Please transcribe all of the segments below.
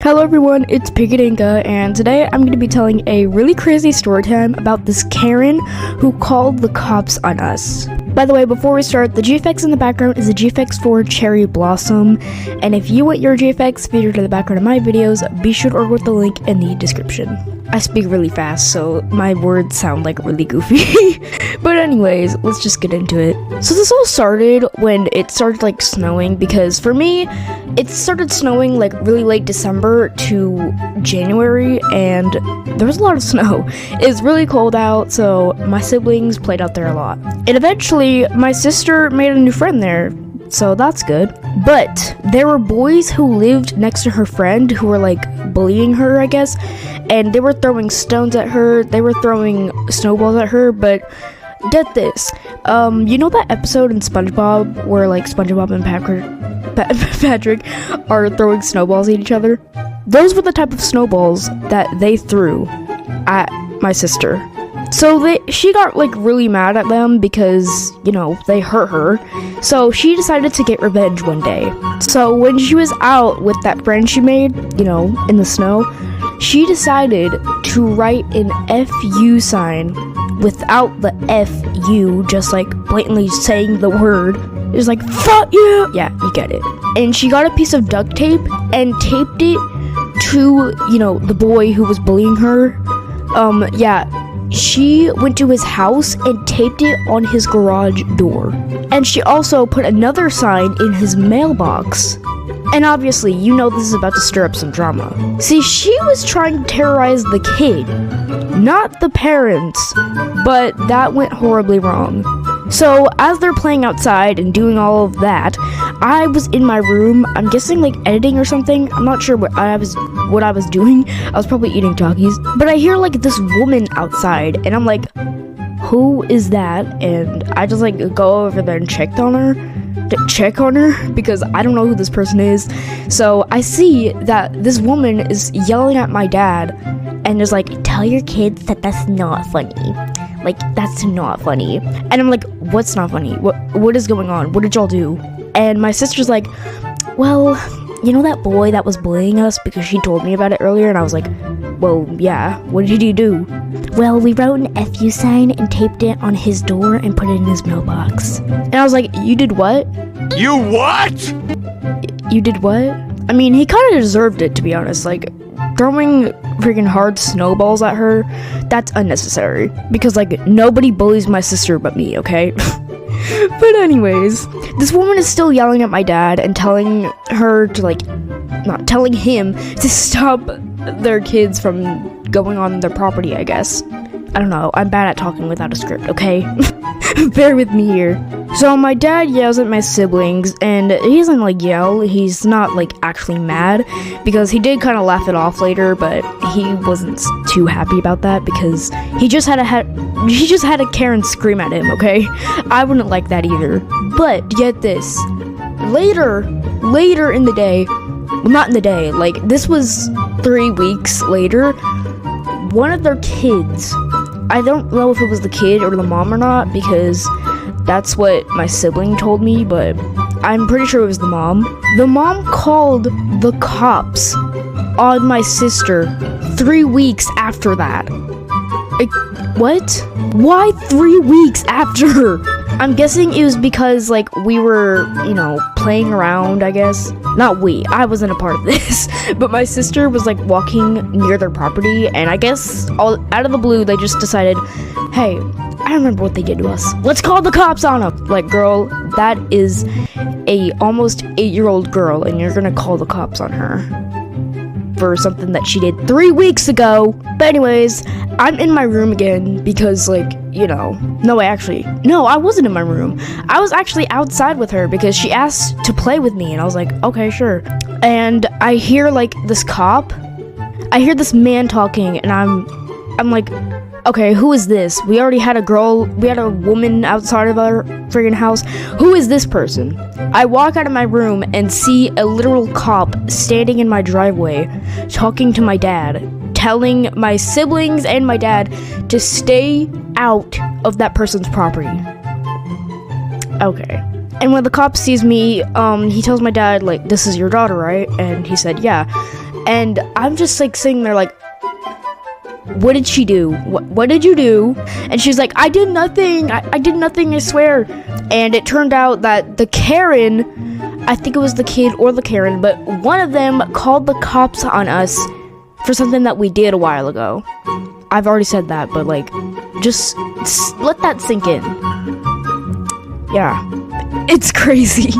Hello everyone, it's Pinkadinka, and today I'm going to be telling a really crazy story time about this Karen who called the cops on us. By the way, before we start, the GFX in the background is a GFX for Cherry Blossom, and if you want your GFX featured in the background of my videos, be sure to order the link in the description. I speak really fast, so my words sound like really goofy. But anyways, let's just get into it. So this all started when it started like snowing, because for me, it started snowing like really late December to January, and there was a lot of snow. It's really cold out, so my siblings played out there a lot. And eventually, my sister made a new friend there, so that's good. But there were boys who lived next to her friend who were like bullying her, I guess, and they were throwing stones at her, they were throwing snowballs at her. But get this, you know that episode in SpongeBob where like SpongeBob and Patrick are throwing snowballs at each other? Those were the type of snowballs that they threw at my sister. So she got like really mad at them because, you know, they hurt her. So she decided to get revenge one day. So when she was out with that friend she made, you know, in the snow, she decided to write an FU sign without the FU, just like blatantly saying the word. It was like, fuck you! Yeah, you get it. And she got a piece of duct tape and taped it to, you know, the boy who was bullying her. She went to his house and taped it on his garage door. And she also put another sign in his mailbox. And obviously, you know this is about to stir up some drama. See, she was trying to terrorize the kid, not the parents, but that went horribly wrong. So, as they're playing outside and doing all of that, I was in my room, I'm guessing like editing or something. I'm not sure what I was doing. I was probably eating Takis. But I hear like this woman outside, and I'm like, who is that? And I just like go over there and check on her because I don't know who this person is. So I see that this woman is yelling at my dad and is like, tell your kids that that's not funny. Like, that's not funny. And I'm like, what's not funny? What is going on? What did y'all do? And my sister's like, well, you know that boy that was bullying us, because she told me about it earlier. And I was like, well, yeah, what did you do? Well, we wrote an FU sign and taped it on his door and put it in his mailbox. And I was like, you did what? You what? You did what? I mean, he kind of deserved it, to be honest. Like, throwing freaking hard snowballs at her, that's unnecessary. Because, like, nobody bullies my sister but me, okay? But anyways, this woman is still yelling at my dad and telling her to, like, not telling him to stop their kids from going on their property, I guess. I don't know, I'm bad at talking without a script, okay? Bear with me here. So my dad yells at my siblings, and he doesn't like yell, he's not like actually mad, because he did kind of laugh it off later, but he wasn't too happy about that because he just had a Karen scream at him, okay? I wouldn't like that either. But get this, later in the day, well, not in the day, like this was 3 weeks later, one of their kids, I don't know if it was the kid or the mom or not, because that's what my sibling told me, but I'm pretty sure it was the mom. The mom called the cops on my sister 3 weeks after that. What? Why 3 weeks after? I'm guessing it was because, like, we were, you know, playing around, I guess. Not we, I wasn't a part of this. But my sister was, like, walking near their property, and I guess, all out of the blue, they just decided, hey, I remember what they did to us. Let's call the cops on them. Like, girl, that is a almost 8-year-old girl, and you're gonna call the cops on her for something that she did 3 weeks ago. But anyways, I'm in my room again because, like, you know, no, I wasn't in my room. I was actually outside with her because she asked to play with me, and I was like, okay, sure. And I hear like this man talking, and I'm like, okay, who is this? We already had a woman outside of our friggin' house. Who is this person? I walk out of my room and see a literal cop standing in my driveway, talking to my dad, telling my siblings and my dad to stay out of that person's property. Okay. And when the cop sees me, he tells my dad, like, this is your daughter, right? And he said, yeah. And I'm just like sitting there like, what did she do? What did you do? And she's like, I did nothing. I did nothing, I swear. And it turned out that the Karen, I think it was the kid or the Karen, but one of them called the cops on us for something that we did a while ago. I've already said that, but like, just let that sink in. Yeah, it's crazy.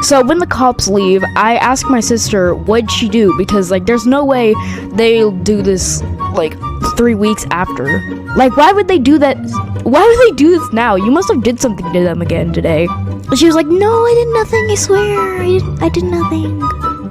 So when the cops leave, I ask my sister, what'd she do? Because like, there's no way they'll do this like 3 weeks after. Like, why would they do that? Why would they do this now? You must have did something to them again today. And she was like, no, I did nothing, I swear. I did nothing.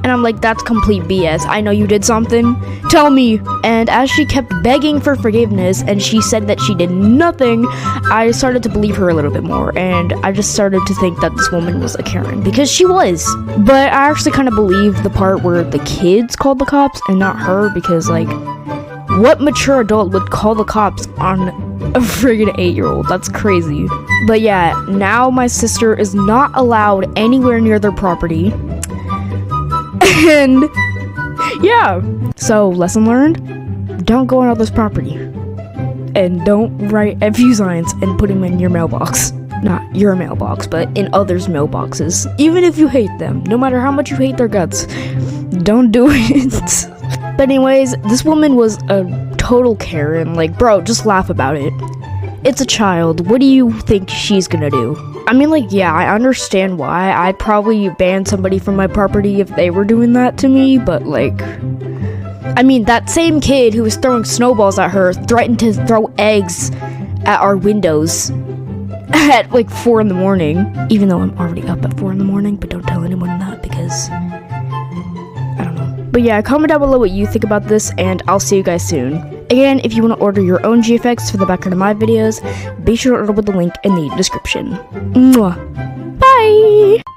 And I'm like, that's complete BS. I know you did something. Tell me. And as she kept begging for forgiveness and she said that she did nothing, I started to believe her a little bit more. And I just started to think that this woman was a Karen, because she was. But I actually kind of believed the part where the kids called the cops and not her, because like, what mature adult would call the cops on a friggin' 8-year-old? That's crazy. But yeah, now my sister is not allowed anywhere near their property. And yeah, so lesson learned, don't go on others' property. And don't write FU signs and put them in your mailbox. Not your mailbox, but in others' mailboxes. Even if you hate them, no matter how much you hate their guts, don't do it. But anyways, this woman was a total Karen. Like, bro, just laugh about it. It's a child. What do you think she's gonna do? I mean, like, yeah, I understand why. I'd probably ban somebody from my property if they were doing that to me, but like, I mean, that same kid who was throwing snowballs at her threatened to throw eggs at our windows at like 4 in the morning, even though I'm already up at 4 in the morning, but don't tell anyone that because I don't know. But yeah, comment down below what you think about this, and I'll see you guys soon. Again, if you want to order your own GFX for the background of my videos, be sure to order with the link in the description. Mwah. Bye!